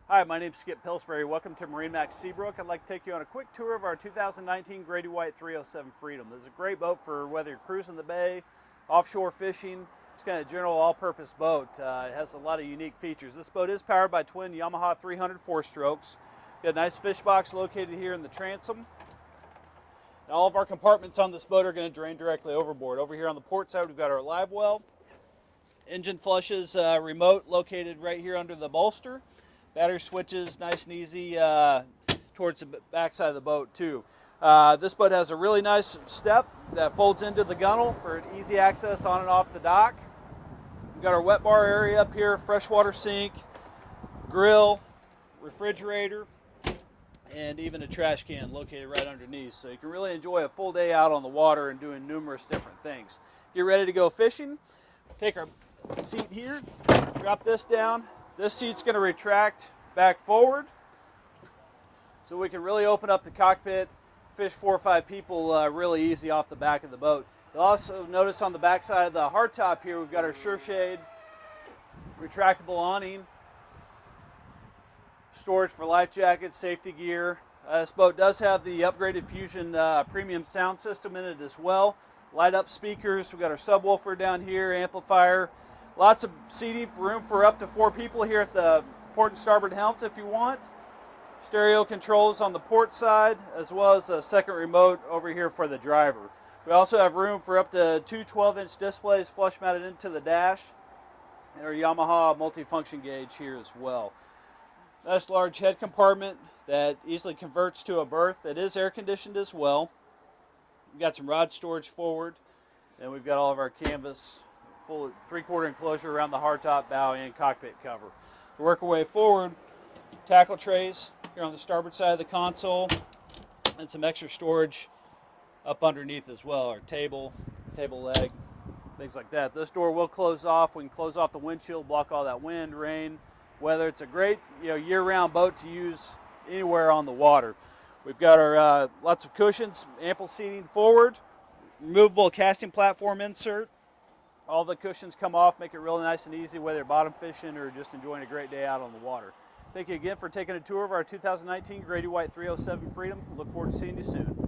Hi, my name is Skip Pillsbury. Welcome to MarineMax Seabrook. I'd like to take you on a quick tour of our 2019 Grady White 307 Freedom. This is a great boat for whether you're cruising the bay, offshore fishing. It's kind of a general all-purpose boat. It has a lot of unique features. This boat is powered by twin Yamaha 300 4-strokes. Got a nice fish box located here in the transom. And all of our compartments on this boat are going to drain directly overboard. Over here on the port side, we've got our live well. Engine flushes remote located right here under the bolster. Battery switches nice and easy towards the back side of the boat too. This boat has a really nice step that folds into the gunnel for easy access on and off the dock. We've got our wet bar area up here, freshwater sink, grill, refrigerator, and even a trash can located right underneath. So you can really enjoy a full day out on the water and doing numerous different things. Get ready to go fishing. Take our seat here, drop this down. This seat's going to retract back forward so we can really open up the cockpit, fish 4 or 5 people really easy off the back of the boat. You'll also notice on the back side of the hardtop here we've got our sure shade, retractable awning, storage for life jackets, safety gear. This boat does have the upgraded Fusion premium sound system in it as well. Light up speakers, we've got our subwoofer down here, amplifier. Lots of seating, room for up to 4 people here at the port and starboard helms if you want. Stereo controls on the port side, as well as a second remote over here for the driver. We also have room for up to 2 12-inch displays flush mounted into the dash, and our Yamaha multifunction gauge here as well. Nice large head compartment that easily converts to a berth that is air conditioned as well. We've got some rod storage forward, and we've got all of our canvas full 3/4 enclosure around the hardtop, bow, and cockpit cover. To work our way forward, tackle trays here on the starboard side of the console, and some extra storage up underneath as well. Our table leg, things like that. This door will close off. We can close off the windshield, block all that wind, rain, weather. It's a great year-round boat to use anywhere on the water. We've got our lots of cushions, ample seating forward, removable casting platform insert. All the cushions come off, make it really nice and easy whether you're bottom fishing or just enjoying a great day out on the water. Thank you again for taking a tour of our 2019 Grady White 307 Freedom. Look forward to seeing you soon.